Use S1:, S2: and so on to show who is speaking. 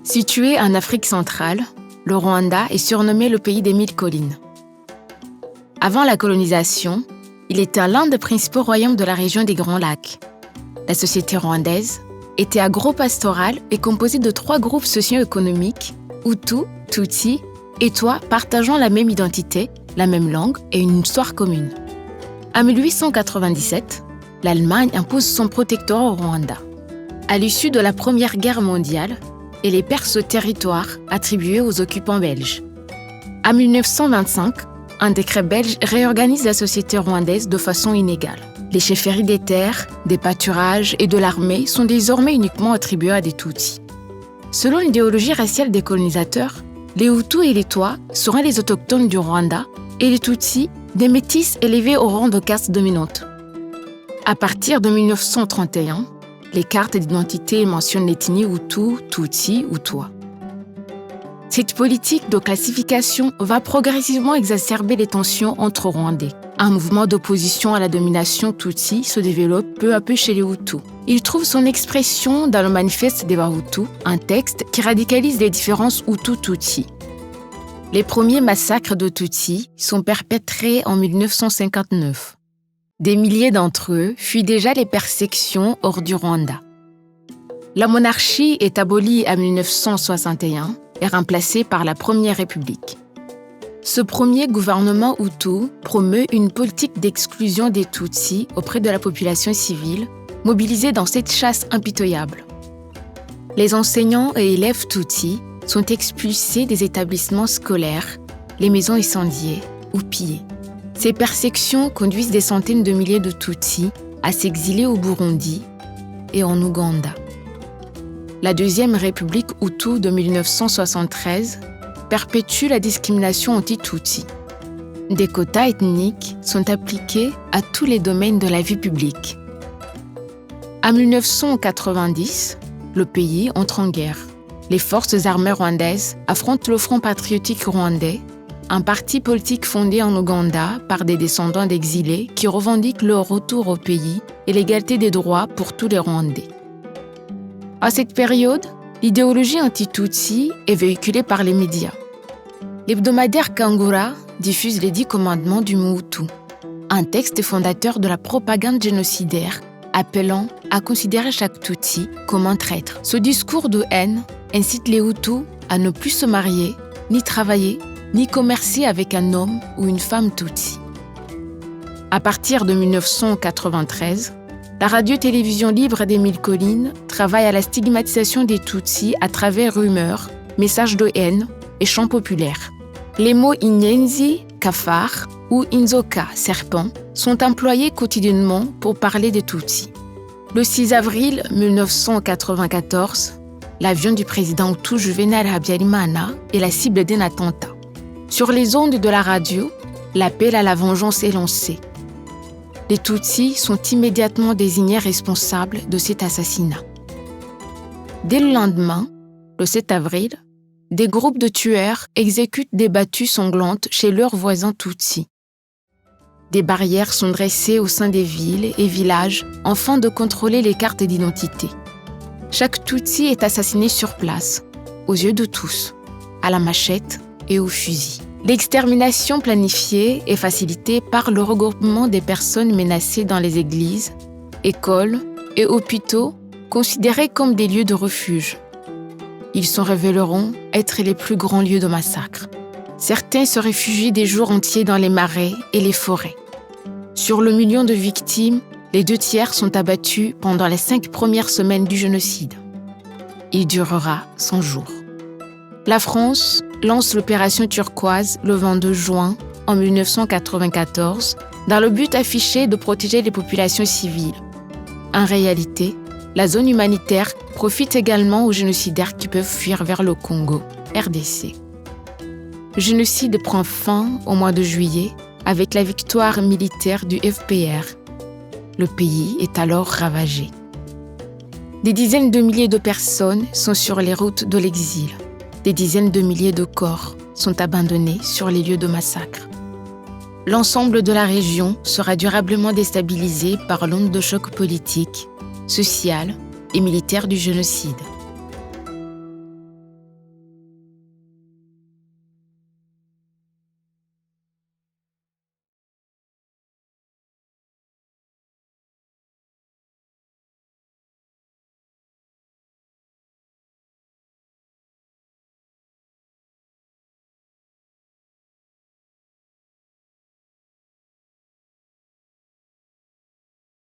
S1: Situé en Afrique centrale, le Rwanda est surnommé le pays des 1000 collines. Avant la colonisation, il était l'un des principaux royaumes de la région des Grands Lacs. La société rwandaise était agro-pastorale et composée de 3 groupes socio-économiques, Hutu, Tutsi et Twa, partageant la même identité, la même langue et une histoire commune. En 1897, l'Allemagne impose son protectorat au Rwanda. À l'issue de la Première Guerre mondiale, elle perd ce territoire attribué aux occupants belges. En 1925, un décret belge réorganise la société rwandaise de façon inégale. Les chefferies des terres, des pâturages et de l'armée sont désormais uniquement attribués à des Tutsis. Selon l'idéologie raciale des colonisateurs, les Hutus et les Twa seront les autochtones du Rwanda et les Tutsis des métis élevés au rang de caste dominante. À partir de 1931, les cartes d'identité mentionnent l'ethnie Hutu, Tutsi ou Twa. Cette politique de classification va progressivement exacerber les tensions entre Rwandais. Un mouvement d'opposition à la domination Tutsi se développe peu à peu chez les Hutus. Il trouve son expression dans le Manifeste des Bahutu, un texte qui radicalise les différences Hutu-Tutsi. Les premiers massacres de Tutsis sont perpétrés en 1959. Des milliers d'entre eux fuient déjà les persécutions hors du Rwanda. La monarchie est abolie en 1961 et remplacée par la Première République. Ce premier gouvernement Hutu promeut une politique d'exclusion des Tutsis auprès de la population civile, mobilisée dans cette chasse impitoyable. Les enseignants et élèves Tutsis sont expulsés des établissements scolaires, les maisons incendiées ou pillées. Ces persécutions conduisent des centaines de milliers de Tutsis à s'exiler au Burundi et en Ouganda. La Deuxième République Hutu de 1973 perpétue la discrimination anti-Tutsi. Des quotas ethniques sont appliqués à tous les domaines de la vie publique. En 1990, le pays entre en guerre. Les forces armées rwandaises affrontent le Front patriotique rwandais, un parti politique fondé en Ouganda par des descendants d'exilés qui revendiquent leur retour au pays et l'égalité des droits pour tous les Rwandais. À cette période, l'idéologie anti-Tutsi est véhiculée par les médias. L'hebdomadaire Kangura diffuse les 10 commandements du Hutu, un texte fondateur de la propagande génocidaire appelant à considérer chaque Tutsi comme un traître. Ce discours de haine incite les Hutus à ne plus se marier, ni travailler, ni commercer avec un homme ou une femme Tutsi. À partir de 1993, la radio-télévision libre des 1000 collines travaille à la stigmatisation des Tutsis à travers rumeurs, messages de haine et chants populaires. Les mots Inyenzi, cafard ou Inzoka, serpent, sont employés quotidiennement pour parler des Tutsis. Le 6 avril 1994, l'avion du président Hutu Juvenal Habyarimana est la cible d'un attentat. Sur les ondes de la radio, l'appel à la vengeance est lancé. Les Tutsis sont immédiatement désignés responsables de cet assassinat. Dès le lendemain, le 7 avril, des groupes de tueurs exécutent des battues sanglantes chez leurs voisins Tutsis. Des barrières sont dressées au sein des villes et villages afin de contrôler les cartes d'identité. Chaque Tutsi est assassiné sur place, aux yeux de tous, à la machette et au fusil. L'extermination planifiée est facilitée par le regroupement des personnes menacées dans les églises, écoles et hôpitaux considérés comme des lieux de refuge. Ils se révéleront être les plus grands lieux de massacre. Certains se réfugient des jours entiers dans les marais et les forêts. Sur le million de victimes, les 2/3 sont abattus pendant les 5 premières semaines du génocide. Il durera 100 jours. La France lance l'opération Turquoise le 22 juin en 1994 dans le but affiché de protéger les populations civiles. En réalité, la zone humanitaire profite également aux génocidaires qui peuvent fuir vers le Congo, RDC. Le génocide prend fin au mois de juillet avec la victoire militaire du FPR. Le pays est alors ravagé. Des dizaines de milliers de personnes sont sur les routes de l'exil. Des dizaines de milliers de corps sont abandonnés sur les lieux de massacre. L'ensemble de la région sera durablement déstabilisé par l'onde de choc politique, social et militaire du génocide.